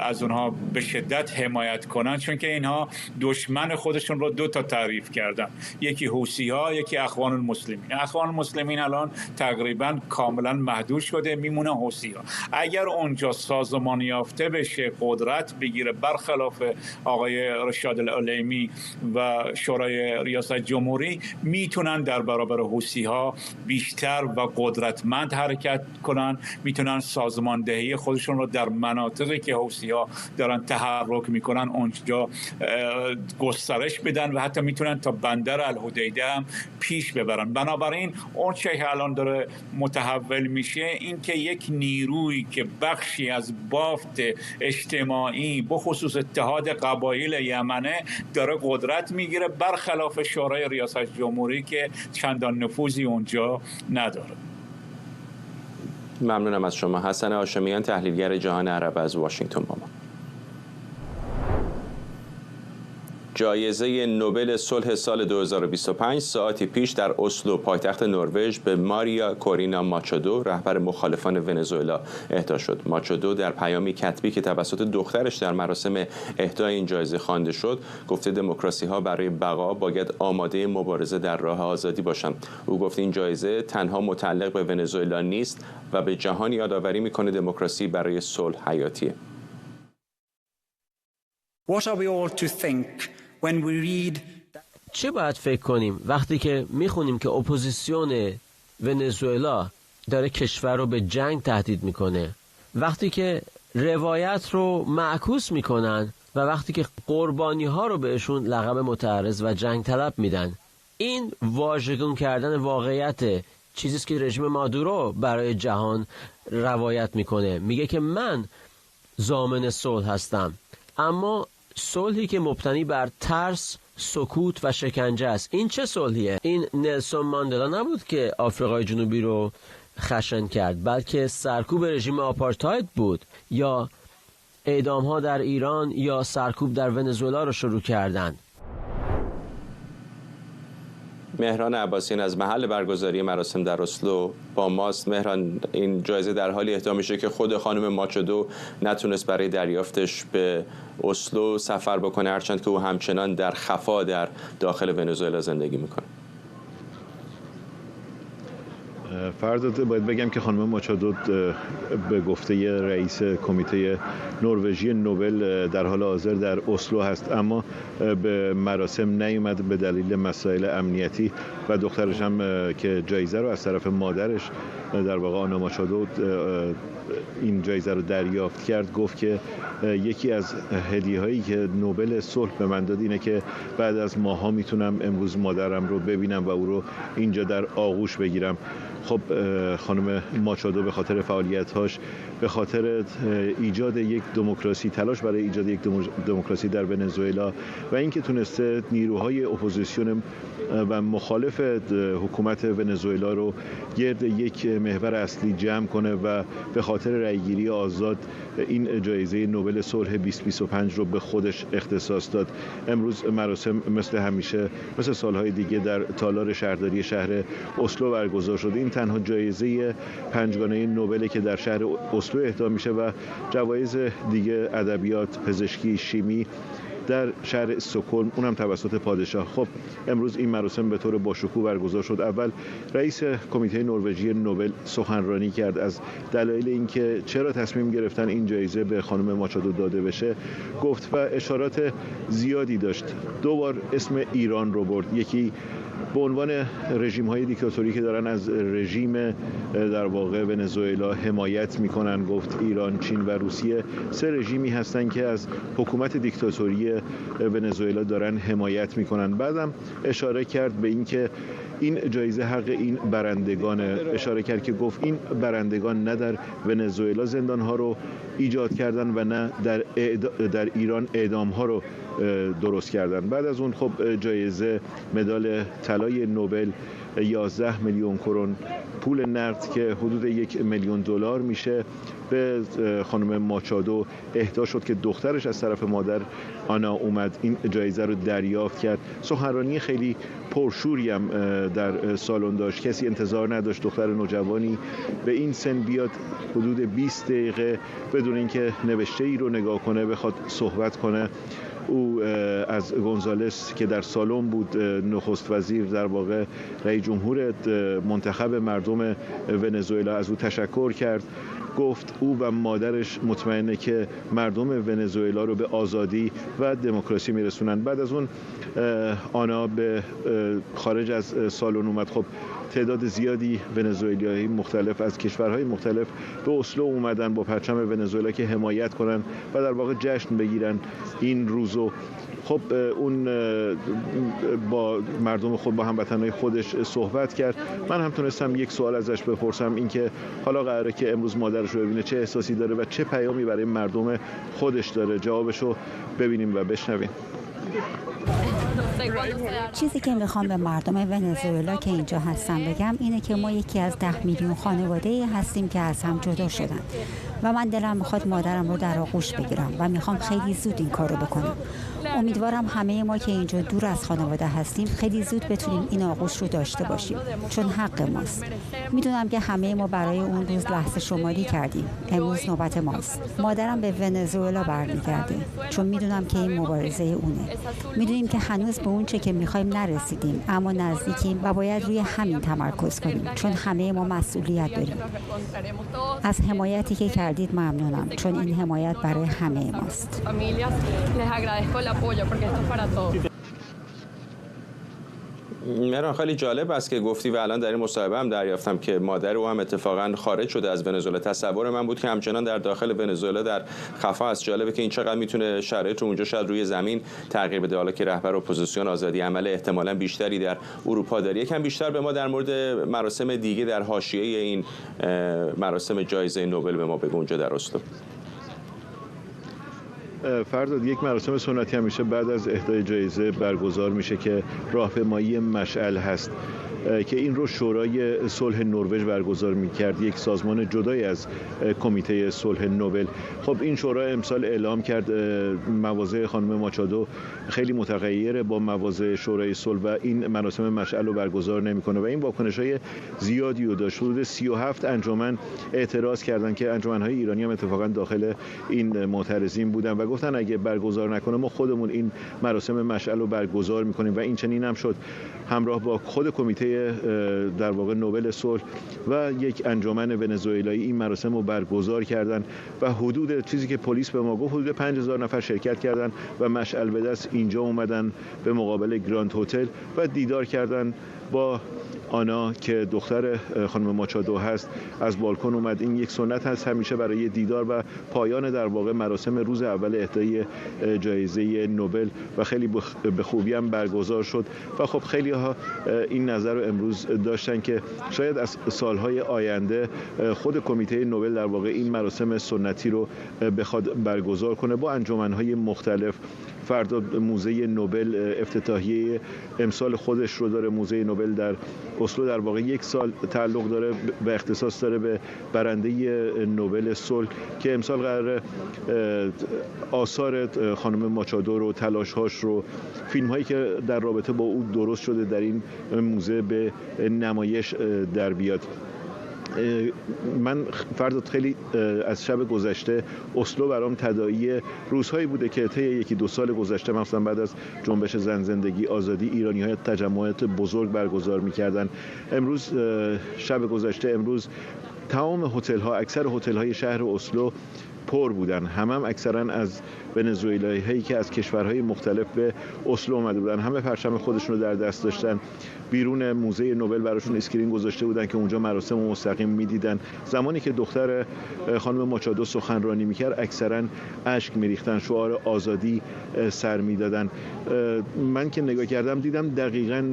از اونها به شدت حمایت کنن، چون که اینها دشمن خودشون رو دو تا تعریف کردن، یکی حوثی ها، یکی اخوان المسلمین. اخوان المسلمین الان تقریبا کاملا محدود شده، میمونه حوثی ها. اگر اونجا سازمان یافته بشه، قدرت بگیره، برخلاف آقای رشاد العلیمی و شورای ریاست جمهوری، میتونن در برابر حوثی ها بیشتر و قدرتمند حرکت کنن، میتونن سازماندهی خودشون رو در مناطقی که حوثی ها دارن تحرک میکنن اونجا گسترش بدن و حتی میتونن تا بندر الحدیده هم پیش ببرن. بنابراین اون چه که الان داره متحول میشه این که یک نیرویی که بخشی از بافت اجتماعی بخصوص اتحاد قبایل یمنه داره قدرت میگیره، برخلاف شورای ریاست جمهوری که چندان نفوذی اونجا نداره. ممنونم از شما. حسن هاشمیان، تحلیلگر جهان عرب از واشنگتن با ما. جایزه نوبل صلح سال 2025 ساعتی پیش در اسلو پایتخت نروژ به ماریا کورینا ماچادو، رهبر مخالفان ونزوئلا، اهدا شد. ماچادو در پیامی کتبی که توسط دخترش در مراسم اهدای این جایزه خوانده شد، گفته دموکراسی‌ها برای بقا باید آماده مبارزه در راه آزادی باشند. او گفت این جایزه تنها متعلق به ونزوئلا نیست و به جهان یادآوری می‌کنه دموکراسی برای صلح حیاتیه. What are we all to think when we read چه باید فکر کنیم وقتی که میخونیم که اپوزیسیون ونزوئلا داره کشور رو به جنگ تهدید میکنه، وقتی که روایت رو معکوس میکنن و وقتی که قربانی ها رو بهشون لقب متعرض و جنگ طلب میدن. این واژگون کردن واقعیت چیزیست که رژیم مادورو برای جهان روایت میکنه. میگه که من ضامن صلح هستم، اما صلحی که مبتنی بر ترس، سکوت و شکنجه است. این چه صلحیه؟ این نلسون ماندلا نبود که آفریقای جنوبی رو خشن کرد، بلکه سرکوب رژیم آپارتاید بود، یا اعدام ها در ایران یا سرکوب در ونزوئلا رو شروع کردند. مهران عباسیان از محل برگزاری مراسم در اسلو با ماست. مهران، این جایزه در حالی اهدا میشه که خود خانم ماچادو نتونست برای دریافتش به اسلو سفر بکنه، هرچند که او همچنان در خفا در داخل ونزوئلا زندگی میکنه. فرداد باید بگم که خانم ماچادو به گفته رئیس کمیته نروژی نوبل در حال حاضر در اسلو هست، اما به مراسم نیومد به دلیل مسائل امنیتی و دخترش هم که جایزه رو از طرف مادرش در واقع آنا ماچادو این جایزه رو دریافت کرد، گفت که یکی از هدیه‌هایی که نوبل صلح به من داد اینه که بعد از ماها میتونم امروز مادرم رو ببینم و او رو اینجا در آغوش بگیرم. خب خانم ماچادو به خاطر فعالیت‌هاش، به خاطر ایجاد یک دموکراسی، تلاش برای ایجاد یک دموکراسی در ونزوئلا و اینکه تونسته نیروهای اپوزیسیون و مخالف حکومت ونزوئلا رو گرد یک محور اصلی جمع کنه و به خاطر رأیگیری آزاد این جایزه نوبل صلح 2025 رو به خودش اختصاص داد. امروز مراسم مثل همیشه، مثل سالهای دیگه در تالار شهرداری شهر اسلو برگزار شد. این تنها جایزه پنجگانه نوبل که در شهر اسلو اهدا میشه و جوایز دیگه ادبیات، پزشکی، شیمی در شهر استکهلم، اونم توسط پادشاه. خب امروز این مراسم به طور باشکوه برگزار شد. اول رئیس کمیته نروژی نوبل سخنرانی کرد از دلایل اینکه چرا تصمیم گرفتن این جایزه به خانم ماچادو داده بشه، گفت و اشارات زیادی داشت. دو بار اسم ایران رو برد، یکی به عنوان رژیم‌های دیکتاتوری که دارن از رژیم در واقع ونزوئلا حمایت میکنن، گفت ایران، چین و روسیه سه رژیمی هستن که از حکومت دیکتاتوری ونزوئلا دارن حمایت میکنن. بعدم اشاره کرد به اینکه این جایزه حق این برندگانه. اشاره کرد که گفت این برندگان نه در ونزوئلا زندان‌ها رو ایجاد کردن و نه در ایران اعدام‌ها رو درست کردن. بعد از اون خب جایزه مدال طلای نوبل 11 میلیون کرون پول نقد که حدود $1 میلیون میشه به خانم ماچادو اهدا شد که دخترش از طرف مادر آنا اومد این جایزه رو دریافت کرد. سخنرانی خیلی پرشوری هم در سالن داشت. کسی انتظار نداشت دختر نوجوانی به این سن بیاد حدود 20 دقیقه بدون اینکه نوشته ای رو نگاه کنه بخواد صحبت کنه. او از گونزالس که در سالن بود، نخست وزیر در واقع رئیس جمهور منتخب مردم ونزوئلا، از او تشکر کرد. گفت او و مادرش مطمئنه که مردم ونزوئلا رو به آزادی و دموکراسی میرسونن. بعد از اون آنا به خارج از سالن اومد. خب تعداد زیادی ونزوئلیایی مختلف از کشورهای مختلف به اسلو اومدن با پرچم ونزوئلا که حمایت کنن و در واقع جشن بگیرن این روزو. خب اون با مردم خود، با هموطنهای خودش صحبت کرد. من هم تونستم یک سوال ازش بپرسم، اینکه حالا قراره که امروز مادرش رو ببینه چه احساسی داره و چه پیامی برای مردم خودش داره. جوابش رو ببینیم و بشنویم. چیزی که میخوام به مردم ونزوئلا که اینجا هستن بگم اینه که ما یکی از 10 میلیون خانواده هستیم که از هم جدا شدن و من دلم میخواد مادرم رو در آغوش بگیرم و میخوام خیلی زود این کارو بکنم. امیدوارم همه ما که اینجا دور از خانواده هستیم خیلی زود بتونیم این آغوش رو داشته باشیم، چون حق ماست. میدونم که همه ما برای اون روز لحظه شماری کردیم. امروز نوبت ماست. مادرم به ونزوئلا برمیگرده، چون میدونم که این مبارزه اونه. میدونیم که هنوز به اون چه که میخوایم نرسیدیم، اما نزدیکیم و باید روی همین تمرکز کنیم، چون همه ما مسئولیت داریم. از حمایتی که کردید ممنونم، چون این حمایت برای همه ماست. مهران، خیلی جالب است که گفتی و الان در این مصاحبه هم دریافتم که مادر او هم اتفاقا خارج شده از ونزوئلا. تصور من بود که همچنان در داخل ونزوئلا در خفا است. جالبه که این چقدر میتونه شرایط رو اونجا شاید روی زمین تغییر بده. حالا که رهبر اپوزیسیون آزادی عمل احتمالاً بیشتری در اروپا داره. یکم بیشتر به ما در مورد مراسم دیگه در حاشیه این مراسم جایزه نوبل به ما بگو اونجا در اسلو. فرداد، یک مراسم سنتی همیشه بعد از اهدای جایزه برگزار میشه که راهپیمایی مشعل هست که این رو شورای صلح نروژ برگزار میکرد، یک سازمان جدای از کمیته صلح نوبل. خب این شورا امسال اعلام کرد مواضع خانم ماچادو خیلی متغیره با مواضع شورای صلح و این مراسم مشعل رو برگزار نمیکنه و این واکنش‌های زیادی رو داشت. حدود 37 انجمن اعتراض کردن که انجمن‌های ایرانی هم اتفاقا داخل این معترضین بودن و گفتن اگه برگزار نکنه ما خودمون این مراسم مشعل رو برگزار میکنیم و این چنین هم شد. همراه با خود کمیته در واقع نوبل صلح و یک انجمن ونزوئلایی این مراسم رو برگزار کردن و حدود چیزی که پلیس به ما گفت حدود 5000 نفر شرکت کردن و مشعل به دست اینجا اومدن به مقابل گراند هتل و دیدار کردن با آنا که دختر خانم ماچادو هست. از بالکن اومد. این یک سنت هست همیشه برای دیدار و پایان در واقع مراسم روز اول اهدای جایزه نوبل و خیلی به خوبی هم برگزار شد و خب خیلی ها این نظر رو امروز داشتن که شاید از سالهای آینده خود کمیته نوبل در واقع این مراسم سنتی رو بخواد برگزار کنه با انجمن‌های مختلف. فردا موزه نوبل افتتاحیه امسال خودش رو داره. موزه نوبل در اسلو در واقع یک سال تعلق داره و اختصاص داره به برنده نوبل صلح که امسال قراره آثار خانم ماچادو رو، تلاش‌هاش رو، فیلم‌هایی که در رابطه با او درست شده در این موزه به نمایش در بیاد. من فرداد خیلی از شب گذشته اسلو برام تداعی روزهایی بوده که طی یکی دو سال گذشته مثلا بعد از جنبش زن زندگی آزادی ایرانی‌ها تجمعات بزرگ برگزار می‌کردن. امروز شب گذشته امروز تمام هتل‌ها، اکثر هتل‌های شهر اسلو پر بودن. هم اکثرا از ونزوئلایی‌هایی که از کشورهای مختلف به اسلو اومده بودن. همه پرچم خودشون رو در دست داشتن. بیرون موزه نوبل براشون اسکرین گذاشته بودن که اونجا مراسم رو مستقیم می‌دیدن. زمانی که دختر خانم ماچادو سخنرانی می‌کرد اکثرا اشک می‌ریختن، شعار آزادی سر می‌دادن. من که نگاه کردم دیدم دقیقاً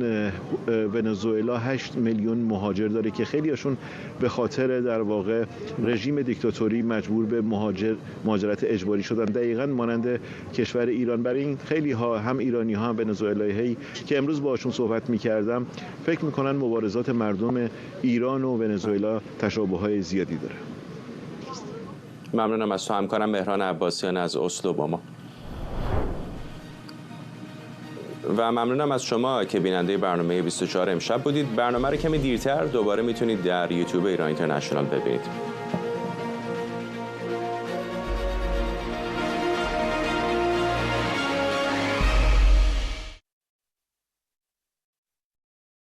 ونزوئلا 8 میلیون مهاجر داره که خیلی‌هاشون به خاطر در واقع رژیم دیکتاتوری مجبور به مهاجرت اجباری شدن، دقیقاً مانند کشور ایران. برای این خیلی ها، هم ایرانی ها هم ونزوئلایی که امروز باهاشون صحبت می‌کردم، فکر می‌کنن مبارزات مردم ایران و ونزوئلا تشابه‌های زیادی داره. ممنونم از تو همکارم مهران عباسیان از اسلو با ما. و ممنونم از شما که بیننده برنامه 24 امشب بودید. برنامه رو کمی دیرتر دوباره میتونید در یوتیوب ایران اینترنشنال ببینید.